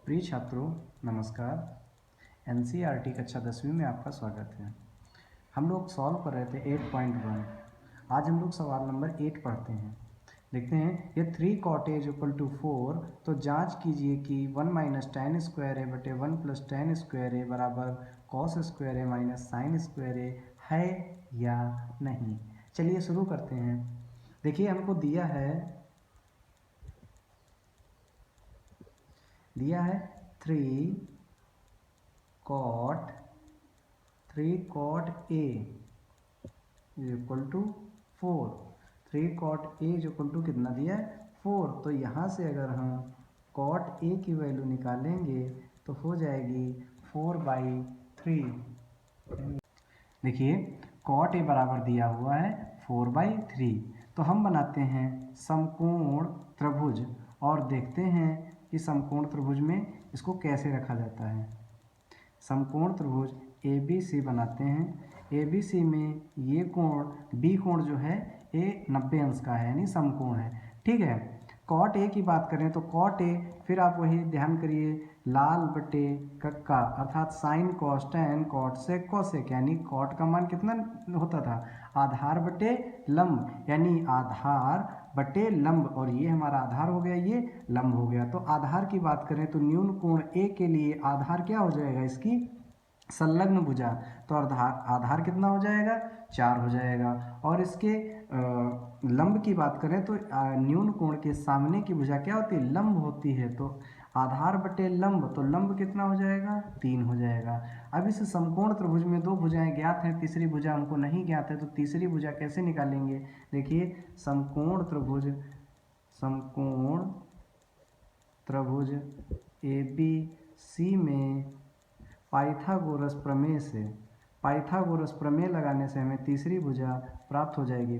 प्रिय छात्रों नमस्कार। एनसीईआरटी कक्षा 10वीं में आपका स्वागत है। हम लोग सॉल्व कर रहे थे 8.1। आज हम लोग सवाल नंबर 8 पढ़ते हैं। देखते हैं ये 3 cot a = 4, तो जांच कीजिए कि 1 - tan स्क्वायर a बटे 1 + tan स्क्वायर a बराबर cos square a - sin square a है या नहीं। चलिए शुरू करते हैं। देखिए हमको दिया है 3 cot a = 4। 3 cot a = कितना दिया है 4। तो यहाँ से अगर हम cot a की वैल्यू निकालेंगे तो हो जाएगी 4/3। देखिए cot a बराबर दिया हुआ है 4/3। तो हम बनाते हैं समकोण त्रिभुज और देखते हैं कि समकोण त्रिभुज में इसको कैसे रखा जाता है। समकोण त्रिभुज ABC बनाते हैं। ABC में ये कोण B कोण जो है ये 90 अंश का है, यानी समकोण है। ठीक है। cot a की बात करें तो cot a, फिर आप वही ध्यान करिए, लाल बटे कक्का अर्थात sine cos tan cot sec cosec, यानी cot का मान कितना होता था, आधार बटे लंब, यानी आधार बटे लंब, और ये हमारा आधार हो गया, ये लंब हो गया। तो आधार की बात करें तो न्यून कोण ए के लिए आधार क्या हो जाएगा, इसकी संलग्न भुजा। तो आधार कितना हो जाएगा, 4 हो जाएगा। और इसके लंब की बात करें तो न्यून कोण के सामने की भुजा क्या होती है, लंब होती है। तो आधार बटे लंब, तो लंब कितना हो जाएगा, 3 हो जाएगा। अब इस समकोण त्रिभुज में 2 भुजाएं ज्ञात हैं, तीसरी भुजा हमको नहीं ज्ञात है, तो तीसरी भुजा कैसे निकालेंगे। देखिए समकोण त्रिभुज ABC में पाइथागोरस प्रमेय लगाने से हमें तीसरी भुजा प्राप्त हो जाएगी।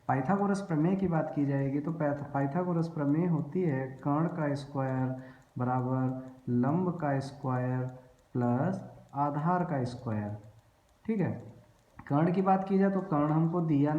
पाइथागोरस प्रमेय की बात की जाएगी तो पाइथागोरस प्रमेय होती है कर्ण का स्क्वायर बराबर लंब का स्क्वायर प्लस आधार का स्क्वायर। ठीक है। कर्ण की बात की जाए तो कर्ण हमको दिया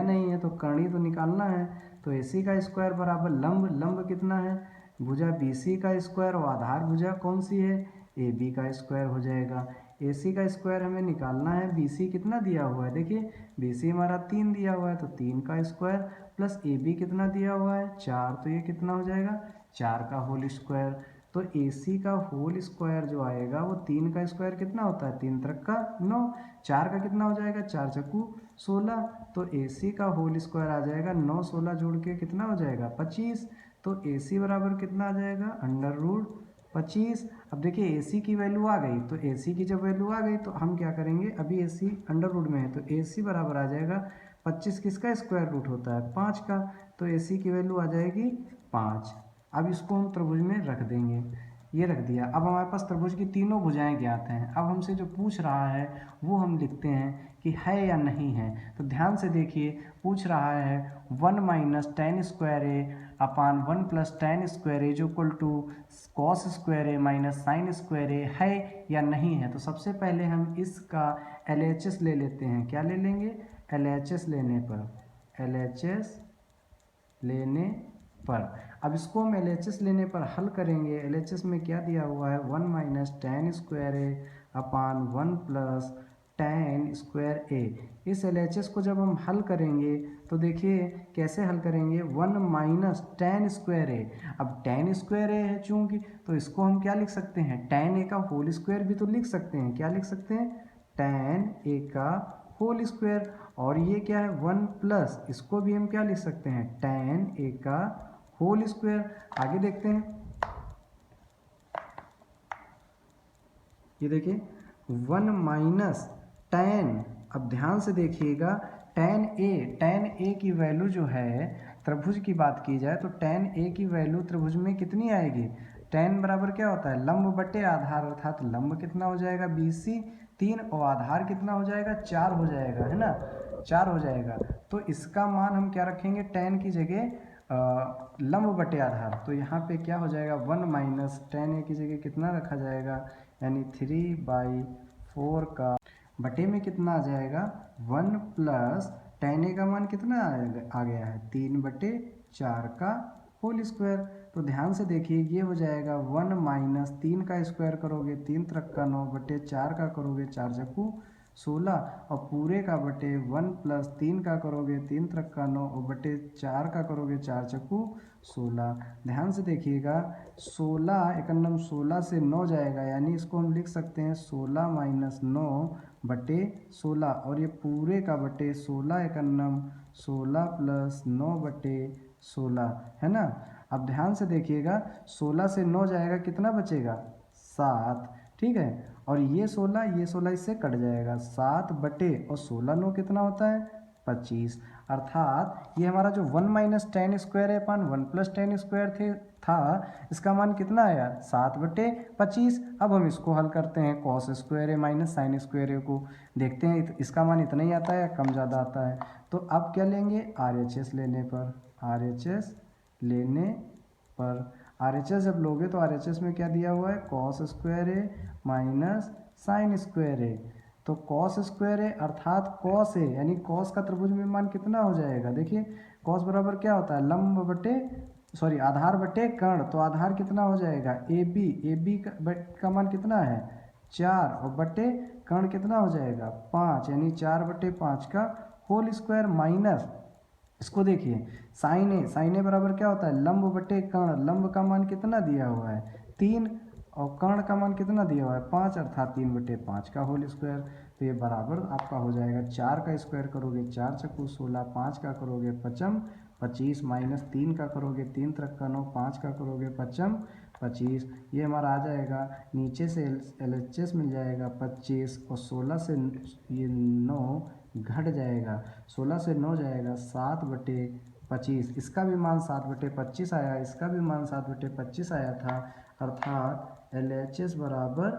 नहीं है, तो कर्ण ही तो निकालना है। तो AC का स्क्वायर बराबर लंब कितना है, भुजा BC का स्क्वायर, और आधार भुजा कौन सी है, AB का स्क्वायर हो जाएगा। AC का स्क्वायर हमें निकालना है, BC कितना दिया हुआ है, देखिए BC हमारा 3 दिया हुआ है, तो 3 का स्क्वायर प्लस AB कितना दिया हुआ है 4, तो ये कितना हो जाएगा 4 का होल स्क्वायर। तो AC का होल स्क्वायर जो आएगा वो 3 का स्क्वायर कितना होता है, 3 त्रिक का 9, 4 का कितना हो जाएगा 4 चक्कू 16। तो AC का होल स्क्वायर आ जाएगा 9 16 जोड़ के कितना हो जाएगा 25। तो AC बराबर कितना आ जाएगा √25। अब देखिए AC की वैल्यू आ गई, तो AC की जब वैल्यू आ गई तो हम क्या करेंगे, अभी AC अंडर रूट में है तो AC बराबर आ जाएगा 25 किसका स्क्वायर रूट होता है 5 का, तो AC की वैल्यू आ जाएगी 5। अब इसको हम त्रिभुज में रख देंगे, ये रख दिया। अब हमारे पास त्रिभुज की तीनों भुजाएं ज्ञात हैं। अब हमसे जो पूछ रहा है वो हम लिखते हैं कि है या नहीं है। तो ध्यान से देखिए, पूछ रहा है 1 - tan square a upon 1 + tan square a = cos square a - sin square a है या नहीं है। तो सबसे पहले हम इसका LHS ले लेते हैं। क्या ले लेंगे, LHS लेने पर अब इसको हम LHS लेने पर हल करेंगे। LHS में क्या दिया हुआ है, 1 - tan square a upon 1 + tan square a। इस LHS को जब हम हल करेंगे तो देखिए कैसे हल करेंगे, 1 - tan स्क्वायर a। अब tan स्क्वायर a है चूंकि, तो इसको हम क्या लिख सकते हैं, tan a का होल स्क्वायर भी तो लिख सकते हैं। क्या लिख सकते हैं, tan a का होल स्क्वायर। और ये क्या है 1 प्लस, इसको भी हम क्या लिख सकते हैं, tan a का होल स्क्वायर। आगे देखते हैं, ये देखिए 1 - tan, अब ध्यान से देखिएगा, tan a की वैल्यू जो है त्रिभुज की बात की जाए तो tan a की वैल्यू त्रिभुज में कितनी आएगी, tan बराबर क्या होता है लंब बटे आधार, अर्थात लंब कितना हो जाएगा BC 3, और आधार कितना हो जाएगा 4 हो जाएगा, है ना 4 हो जाएगा। तो इसका मान हम क्या रखेंगे, tan की जगह लंब बटे आधार, तो यहाँ पे क्या हो जाएगा 1 - tan a की जगह कितना रखा जाएगा, यानी 3/4 का बटे में कितना आ जाएगा 1 + tan a का मान कितना आ गया है 3/4। 4 का होल स्क्वायर। तो ध्यान से देखिए ये हो जाएगा 1 माइनस 3 का स्क्वायर करोगे 3 त्रिक का 9 बटे 4 का करोगे 4 चक्कू 16 और पूरे का बटे 1 प्लस 3 का करोगे 3 त्रिक का 9 और बटे 4 का करोगे 4 चक्कू 16। ध्यान से देखिएगा 16 एकन्नम 16 से 9 जाएगा, यानी इसको हम लिख सकते हैं 16 माइनस 9 बटे 16 और ये पूरे का बटे 16 एकन्नम 16 प्लस 9 बटे 16 है ना। अब ध्यान से देखिएगा 16 से 9 जाएगा, कितना बचेगा 7, ठीक है। और ये 16 इससे कट जाएगा 7 बटे और 16 9 कितना होता है 25। अर्थात ये हमारा जो 1 माइनस टेन स्क्वायर है अपन 1 प्लस टेन स्क्वायर थे था, इसका मान कितना आया 7 बटे 25। अब हम इसको हल करते हैं, कॉस स्क्वायर है माइनस साइन स्क्वायर है को देखते हैं इसका मान इतना ही आता है या कम ज़्यादा आता है। तो अब क्या लेंगे RHS लेने पर, RHS लेने पर RHS जब लोगे तो RHS में क्या दिया हुआ है कॉस स्क्वायर है माइनस साइन स्क्वायर है। तो कॉस स्क्वायर है अर्थात कॉस है, यानी कॉस का त्रिभुज में मान कितना हो जाएगा, देखिए कॉस बराबर क्या होता है लंब बटे सॉरी आधार बटे कर्ण। तो आधार कितना हो जाएगा AB का मान कितना है 4 और बटे कर्ण कितना हो जाएगा 5, यानी 4 बटे 5 का होल स्क्वायर माइनस इसको देखिए साइन ए बराबर क्या होता है लंब बटे कर्ण। लंब का मान कितना दिया हुआ है 3 और कर्ण का मान कितना दिया हुआ है 5, अर्थात 3 बटे 5 का होल स्क्वायर। तो ये बराबर आपका हो जाएगा 4 का स्क्वायर करोगे 4 चक्कू 16, 5 का करोगे पचम 25 माइनस 3 का करोगे 3 त्रिक का 9, 5 का करोगे पचम 25। ये हमारा आ जाएगा नीचे से LHS मिल जाएगा 25 और 16 से ये 9 घट जाएगा, 16 से 9 जाएगा 7 बटे 25। इसका भी मान 7 बटे 25 आया, इसका भी मान 7 बटे 25 आया था, अर्थात LHS बराबर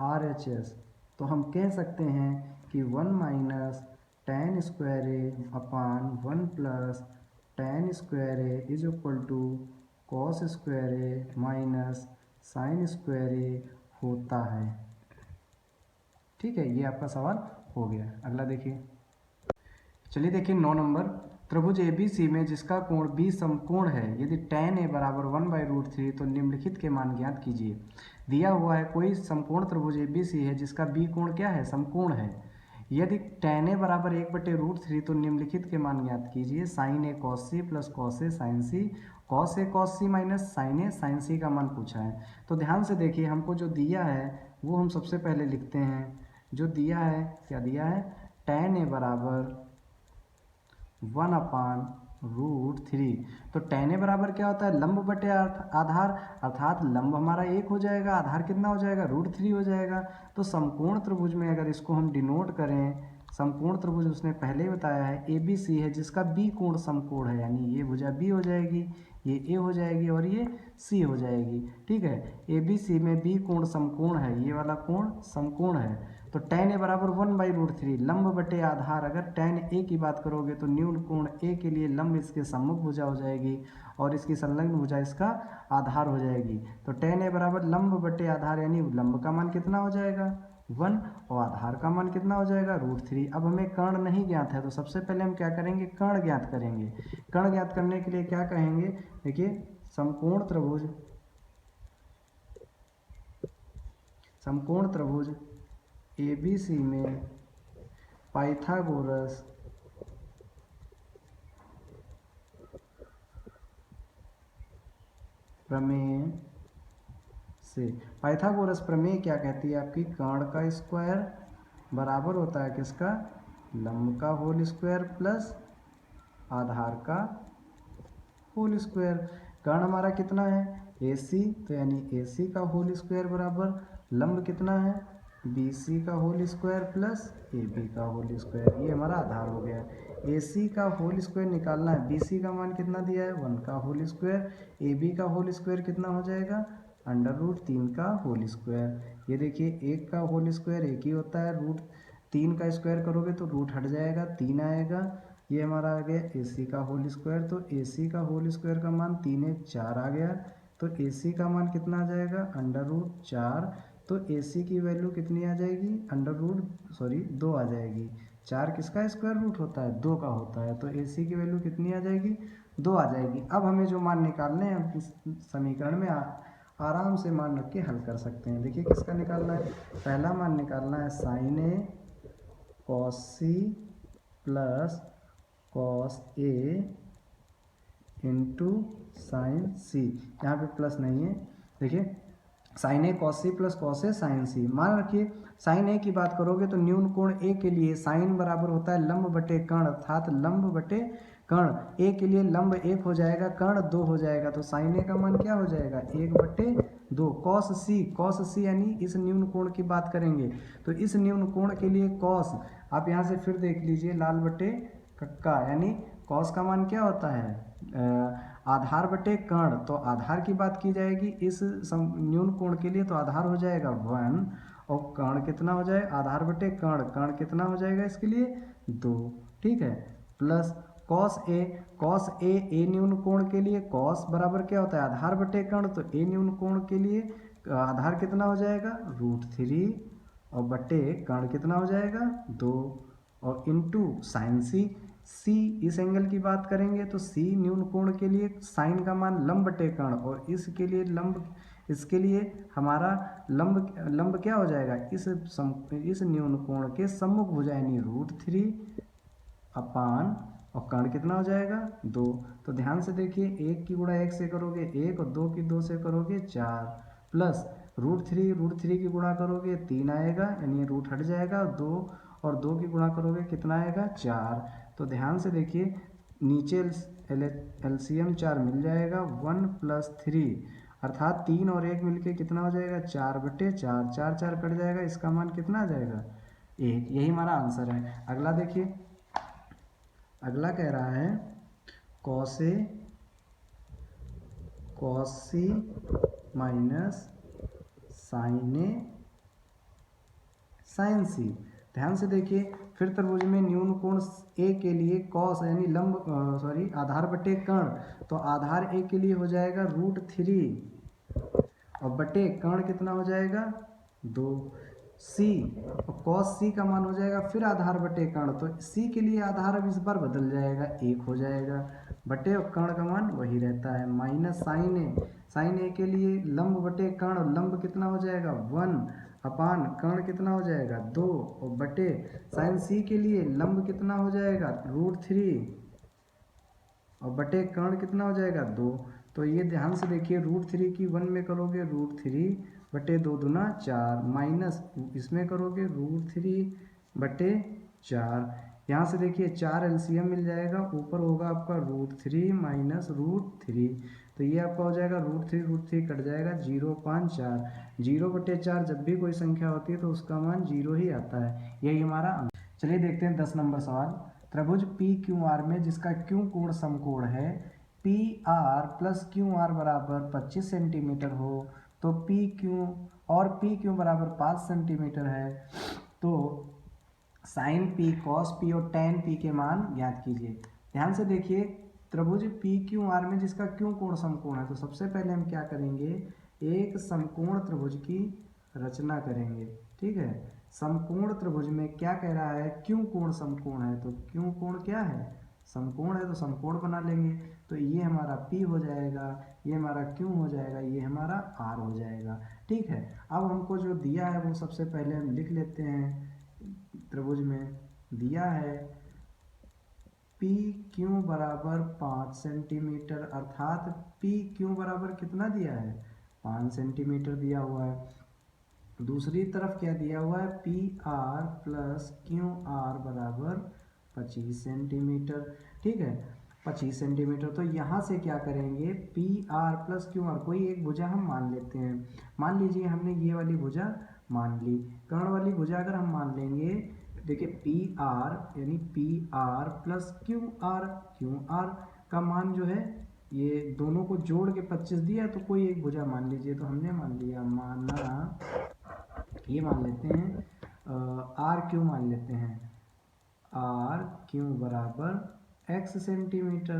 RHS। तो हम कह सकते हैं कि 1 minus tan square A upon 1 plus tan square A is equal to cos square A minus sine square A होता है। ठीक है, ये आपका सवाल हो गया। अगला देखिए, चलिए देखिए 9 नंबर, त्रिभुज ABC में जिसका कोण B समकोण है, यदि tan A बराबर 1/√3 तो निम्नलिखित के मान ज्ञात कीजिए। दिया हुआ है कोई समकोण त्रिभुज ABC है जिसका B कोण क्या है समकोण है। यदि tan A बराबर 1/√3 तो निम्नलिखित के मान ज्ञात कीजिए। sin A cos C plus cos A sin C, cos A cos C minus sin A sin C का मान पूछा है। तो ध्यान से देखिए हमको जो दिया है वो हम सबसे पहले लिखते हैं। जो दिया है क्या दिया है tan A बराबर 1/√3। तो tan A बराबर क्या होता है लंब बटे आधार, अर्थात लंब हमारा 1 हो जाएगा, आधार कितना हो जाएगा √3 हो जाएगा। तो समकोण त्रिभुज में अगर इसको हम डिनोट करें, समकोण त्रिभुज उसने पहले ही बताया है ABC है जिसका B कोण समकोण है, यानी ये भुजा B हो जाएगी, ये A हो जाएगी और ये C हो जाएगी। ठीक है, ABC में B कोण समकोण है, ये वाला कोण समकोण है। तो tan A बराबर 1/√3 लंब बटे आधार। अगर tan A की बात करोगे तो न्यून कोण A के लिए लंब इसके सम्मुख भुजा हो जाएगी और इसकी संलग्न भुजा इसका आधार हो जाएगी। तो tan A बराबर लंब बटे आधार, यानी लंब का मान कितना हो जाएगा 1 और आधार का मान कितना हो जाएगा √3। अब हमें कर्ण नहीं ज्ञात है तो सबसे पहले हम क्या करेंगे कर्ण ज्ञात करेंगे। कर्ण ज्ञात करने के लिए क्या कहेंगे, देखिए समकोण त्रिभुज ABC में पाइथागोरस प्रमेय से, पाइथागोरस प्रमेय क्या कहती है आपकी कर्ण का स्क्वायर बराबर होता है किसका लंब का होल स्क्वायर प्लस आधार का होल स्क्वायर। कर्ण हमारा कितना है AC, तो यानी AC का होल स्क्वायर बराबर लंब कितना है BC का होल स्क्वायर प्लस AB का होल स्क्वायर, ये हमारा आधार हो गया। AC का होल स्क्वायर निकालना है, BC का मान कितना दिया है 1 का होल स्क्वायर, AB का होल स्क्वायर कितना हो जाएगा √3 का होल स्क्वायर। ये देखिए 1 का होल स्क्वायर 1 ही होता है, √3 का स्क्वायर करोगे तो रूट हट जाएगा 3 आएगा। ये हमारा आ गया AC का होल स्क्वायर, तो AC का होल स्क्वायर का मान 3 है 4 आ गया। तो AC का मान कितना आ जाएगा √4। तो AC की वैल्यू कितनी आ जाएगी 2 आ जाएगी। 4 किसका स्क्वायर रूट होता है 2 का होता है, तो AC की वैल्यू कितनी आ जाएगी 2 आ जाएगी। अब हमें जो मान निकालने हैं इस समीकरण में आराम से मान रख के हल कर सकते हैं। देखिए किसका निकालना है, पहला मान निकालना है sign A cos C plus cos A into sine सी। यहाँ पे प्लस नहीं है, देखिए sign A cos C plus cos A sign सी। मान रखिए साइन ए की बात करोगे तो न्यून कोण ए के लिए साइन बराबर होता है लंब बटे कर्ण, अर्थात लंब बटे कर्ण। ए के लिए लंब 1 हो जाएगा, कर्ण 2 हो जाएगा, तो साइन ए का मान क्या हो जाएगा 1/2। कॉस सी यानी इस न्यून कोण की बात करेंगे तो इस न्यून कोण के लिए कॉस, आप यहाँ से फिर देख लीजिए लाल बटे कक्का, यानी कॉस का मान क्या होता है आधार बटे कर्ण। तो आधार की बात की जाएगी इस न्यून कोण के लिए तो आधार हो जाएगा 1 और कर्ण कितना हो जाएगा आधार बटे कर्ण, कर्ण कितना हो जाएगा इसके लिए 2, ठीक है। प्लस कॉस ए न्यून कोण के लिए कॉस बराबर क्या होता है आधार बटे कर्ण, तो ए न्यून कोण के लिए आधार कितना हो जाएगा √3 और बटे कर्ण कितना हो जाएगा 2 और इंटू साइन सी इस एंगल की बात करेंगे तो सी न्यून कोण के लिए साइन का मान लंब बटे कर्ण और इसके लिए इसके लिए हमारा लंब क्या हो जाएगा इस न्यून कोण के सम्मुख भुजा यानी √3 अपान और कर्ण कितना हो जाएगा 2। तो ध्यान से देखिए 1 की गुणा 1 से करोगे 1 और 2 की 2 से करोगे 4 प्लस √3 की गुणा करोगे 3 आएगा यानी रूट हट जाएगा 2 और 2 की गुणा करोगे कितना आएगा 4। तो ध्यान से देखिए नीचे एलसीएम 4 मिल जाएगा 1 + 3 अर्थात 3 और 1 मिलके कितना हो जाएगा 4/4, 4 4 कट जाएगा, इसका मान कितना आ जाएगा 1। यही हमारा आंसर है। अगला देखिए, अगला कह रहा है कॉस सी माइनस साइन सी। ध्यान से देखिए फिर त्रिभुज में न्यून कोण ए के लिए कॉस यानी आधार बटे कर्ण, तो आधार ए के लिए हो जाएगा √3 और बटे कर्ण कितना हो जाएगा 2 सी और कॉस सी का मान हो जाएगा फिर आधार बटे कर्ण, तो सी के लिए आधार अब इस बार बदल जाएगा 1 हो जाएगा बटे और कर्ण का मान वही रहता है माइनस साइन ए के लिए लंब बटे कर्ण, लंब कितना हो जाएगा 1 अपान कर्ण कितना हो जाएगा 2 और बटे साइन सी के लिए लंब कितना हो जाएगा √3 और बटे कर्ण कितना हो जाएगा 2। तो ये ध्यान से देखिए √3 की 1 में करोगे √3 बटे 2 दूना 4 माइनस इसमें करोगे √3/4। यहाँ से देखिए 4 एलसीएम मिल जाएगा, ऊपर होगा आपका √3 माइनस √3, तो ये आपका हो जाएगा √3 कट जाएगा 0.4। 0/4 जब भी कोई संख्या होती है तो उसका मान 0 ही आता है। यही हमारा आंसर। चलिए देखते हैं 10 नंबर सवाल। त्रिभुज PQR में जिसका क्यू कोण समकोण है PR + QR बराबर 25 सेंटीमीटर हो तो PQ बराबर 5 सेंटीमीटर है, तो साइन P कॉस P और tan P के मान ज्ञात कीजिए। ध्यान से देखिए त्रिभुज PQR में जिसका क्यू कोण समकोण है तो सबसे पहले हम क्या करेंगे एक समकोण त्रिभुज की रचना करेंगे, ठीक है। समकोण त्रिभुज में क्या कह रहा है क्यू कोण समकोण है, तो क्यू कोण क्या है समकोण है, तो समकोण बना लेंगे। तो ये हमारा P हो जाएगा, ये हमारा Q हो जाएगा, ये हमारा R हो जाएगा, ठीक है। अब हमको जो दिया है वो सबसे पहले हम लिख लेते हैं। त्रिभुज में दिया है PQ बराबर 5 सेंटीमीटर, अर्थात PQ बराबर कितना दिया है 5 सेंटीमीटर दिया हुआ है। दूसरी तरफ क्या दिया हुआ है PR + QR बराबर 25 सेंटीमीटर, ठीक है 25 सेंटीमीटर। तो यहाँ से क्या करेंगे PR + QR कोई एक भुजा हम मान लेते हैं। मान लीजिए हमने ये वाली भुजा मान ली, कर्ण वाली भुजा अगर हम मान लेंगे, देखिए PR यानी PR + QR का मान जो है ये दोनों को जोड़ के 25 दिया, तो कोई एक भुजा मान लीजिए। तो हमने मान लिया, माना ये मान लेते हैं RQ मान लेते हैं, RQ बराबर x सेंटीमीटर।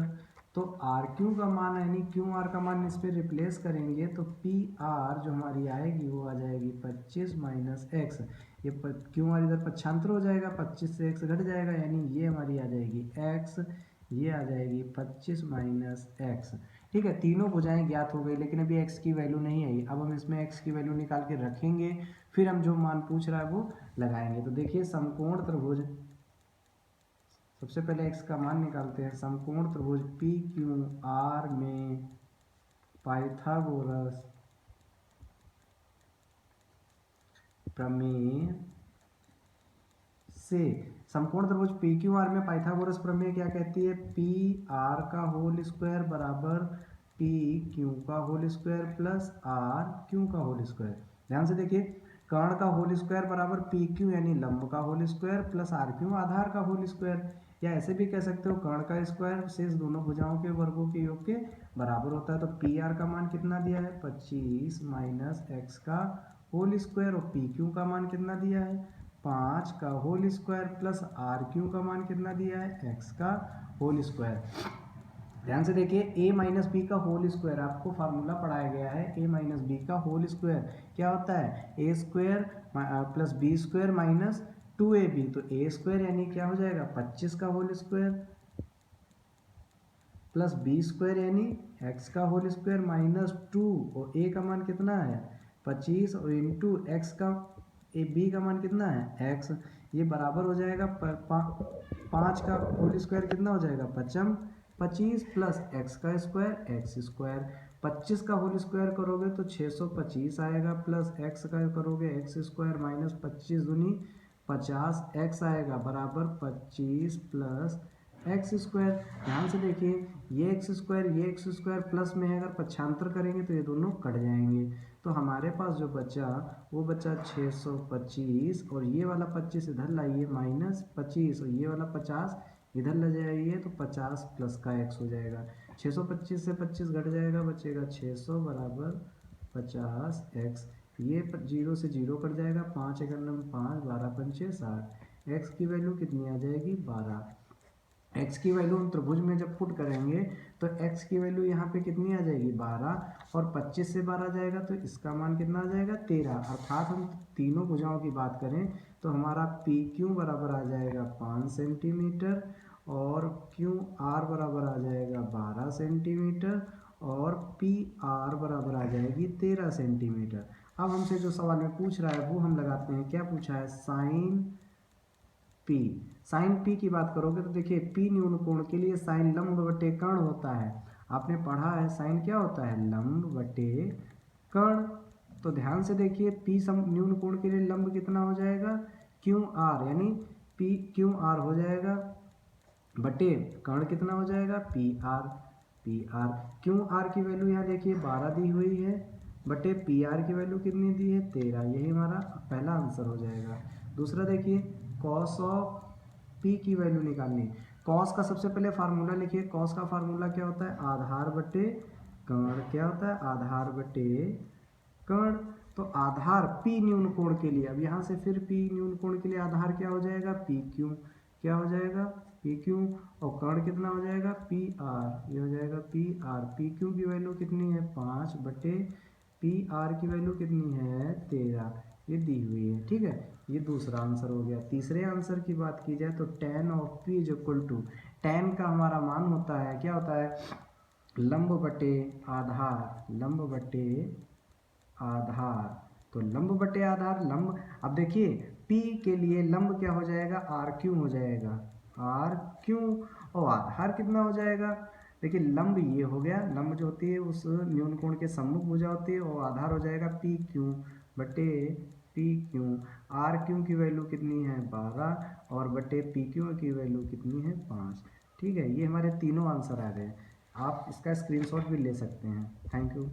तो RQ का मान यानी QR का मान इस पर रिप्लेस करेंगे तो PR जो हमारी आएगी वो आ जाएगी 25 माइनस x, ये QR इधर पक्षांतर हो जाएगा, 25 से x घट जाएगा यानी ये हमारी आ जाएगी x, ये आ जाएगी 25 माइनस एक्स। ठीक है, तीनों भुजाएं ज्ञात हो गई, लेकिन अभी एक्स की वैल्यू नहीं आई। अब हम इसमें एक्स की वैल्यू निकाल के रखेंगे, फिर हम जो मान पूछ रहा है वो लगाएंगे। तो देखिए समकोण त्रिभुज, सबसे पहले एक्स का मान निकालते हैं। समकोण त्रिभुज पी क्यू आर में पाइथागोरस प्रमेय से, समकोण त्रिभुज पी क्यू आर में पाइथागोरस प्रमेय क्या कहती है? पी आर का होल स्क्वायर बराबर पी क्यू का whole square plus R Q का होल स्क्वायर। ध्यान से देखिए, कर्ण का होल स्क्वायर बराबर पी क्यू यानी लंब का whole square plus R Q आधार का होल स्क्वायर, या ऐसे भी कह सकते हो कर्ण का स्क्वायर शेष दोनों भुजाओं के वर्गों के योग के बराबर होता है। तो पी आर का मान कितना दिया है? 25 माइनस एक्स का होल स्क्वायर, और पी क्यू का मान कितना दिया है? 5 का whole square plus R Q का मान कितना दिया है? एक्स का होल स्क्वायर। ध्यान से देखिए, a माइनस बी का होल स्क्वायर आपको फार्मूला पढ़ाया गया है। a माइनस बी का होल स्क्वायर क्या होता है? A square plus B square minus 2ab। तो ए स्क्वायर यानी क्या हो जाएगा? 25 का whole square plus B square यानी एक्स का होल स्क्वायर माइनस 2, और a का मान कितना है? 25, और इंटू एक्स का बी का मान कितना है? एक्स। ये बराबर हो जाएगा 5 का होल स्क्वायर कितना हो जाएगा? 25 प्लस एक्स का स्क्वायर एक्स स्क्वायर। 25 का होल स्क्वायर करोगे तो 625 आएगा, प्लस एक्स का करोगे एक्स स्क्वायर माइनस 25 दूनी 50 एक्स आएगा बराबर 25 प्लस एक्स स्क्वायर। ध्यान से देखिए, ये एक्स स्क्वायर प्लस में है, अगर पक्षांतर करेंगे तो ये दोनों कट जाएंगे। तो हमारे पास जो बचा वो बचा 625, और ये वाला 25 इधर लाइए माइनस 25, और ये वाला 50 इधर ले जाइए तो 50 प्लस का एक्स हो जाएगा। 625 से 25 घट जाएगा, बचेगा 600 बराबर 50 एक्स। ये 0 से 0 कट जाएगा, 5 एक 5, 12 पंचे 60। एक्स की वैल्यू कितनी आ जाएगी? 12। एक्स की वैल्यू हम त्रिभुज में जब पुट करेंगे तो एक्स की वैल्यू यहाँ पे कितनी आ जाएगी? 12, और 25 से 12 जाएगा तो इसका मान कितना आ जाएगा? 13। अर्थात हम तीनों भुजाओं की बात करें तो हमारा पी क्यू बराबर आ जाएगा 5 सेंटीमीटर, और क्यू आर बराबर आ जाएगा 12 सेंटीमीटर, और पी आर बराबर आ जाएगी 13 सेंटीमीटर। अब हमसे जो सवाल में पूछ रहा है वो हम लगाते हैं। क्या पूछा है? साइन पी की बात करोगे तो देखिए, पी न्यून कोण के लिए साइन लंब बटे कर्ण होता है। आपने पढ़ा है साइन क्या होता है? लंब बटे कर्ण। तो ध्यान से देखिए, पी न्यून कोण के लिए लंब कितना हो जाएगा? क्यू आर, यानी पी क्यू आर हो जाएगा बटे कर्ण कितना हो जाएगा? P R. क्यू आर की वैल्यू यहाँ देखिए 12 दी हुई है, बटे पी आर की वैल्यू कितनी दी है? 13। यही हमारा पहला आंसर हो जाएगा। दूसरा देखिए, कॉस ऑफ पी की वैल्यू निकालनी। कॉस का सबसे पहले फार्मूला लिखिए। कॉस का फार्मूला क्या होता है? आधार बटे कर्ण। क्या होता है? आधार बटे कर्ण। तो आधार पी न्यून कोण के लिए, अब यहाँ से फिर पी न्यून कोण के लिए आधार क्या हो जाएगा? P Q. क्या हो जाएगा? P Q. और कर्ण कितना हो जाएगा? P R. ये हो जाएगा पी आर। पी क्यू की वैल्यू कितनी है? 5 बटे पी आर की वैल्यू कितनी है? 13। ये दी हुई है। ठीक है, ये दूसरा आंसर हो गया। तीसरे आंसर की बात की जाए तो tan of P is equal to, tan का हमारा मान होता है, क्या होता है? लंब बटे आधार। लंब बटे आधार। तो लंब बटे आधार, लंब। अब देखिए, P के लिए लंब क्या हो जाएगा? आर क्यू हो जाएगा, आर क्यू। और आधार कितना हो जाएगा? देखिए, लंब ये हो गया, लंब जो होती है उस न्यून कोण के सम्मुख भुजा होती है, और आधार हो जाएगा पी क्यू बटे पी क्यू। आर क्यू की वैल्यू कितनी है? 12, और बटे पी क्यू की वैल्यू कितनी है? 5। ठीक है, ये हमारे तीनों आंसर आ गए। आप इसका स्क्रीनशॉट भी ले सकते हैं। Thank you.